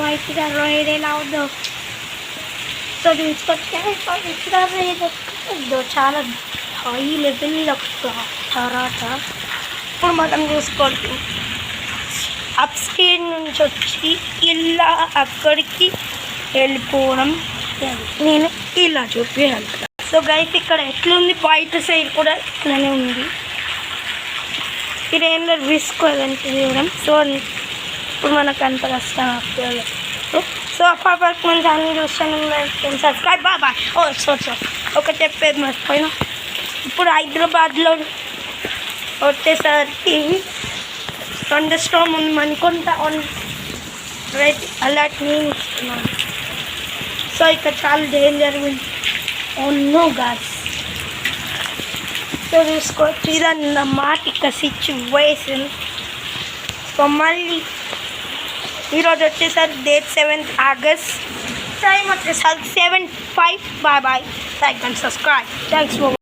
వైట్గా రైడ్ ఎలా ఉందో సో తీసుకొచ్చా. ఇక్కడ రైడ్ చాలా హై లెవెల్లో తర్వాత ఇప్పుడు మనం చూసుకోవచ్చు అప్ స్క్రీన్ నుంచి వచ్చి ఇలా అక్కడికి వెళ్ళిపోవడం. నేను ఇలా చూపించాను. సో గైస్ ఇక్కడ ఎట్లుంది బయట సైడ్ కూడా ఇట్లానే ఉంది. ఇదేం లేదు రిస్క్ అదంతా తీయడం. సో ఇప్పుడు మనకు అంత కష్టం అవుతుంది. సో అప్పటివరకు మన ఛానల్ చూస్తాను సబ్స్క్రైబ్ బాయ్. సో ఒక చెప్పేది మర్చిపోయినా. ఇప్పుడు హైదరాబాద్లో వచ్చేసరికి థండర్ స్టార్మ్ ఉంది. మణికొండ ఆన్ రెడ్ అలర్ట్ నేను ఇస్తున్నాను. సో ఇక్కడ చాలా డేంజర్ ఉంది. No gas. సో చూసుకోవచ్చు ఇదన్నమాట ఇక సిచ్యువేషన్. సో మళ్ళీ ఈరోజు వచ్చేసరికి డేట్ 7th August. టైం వచ్చేసరికి 7:05. Bye. Like and subscribe. Thanks for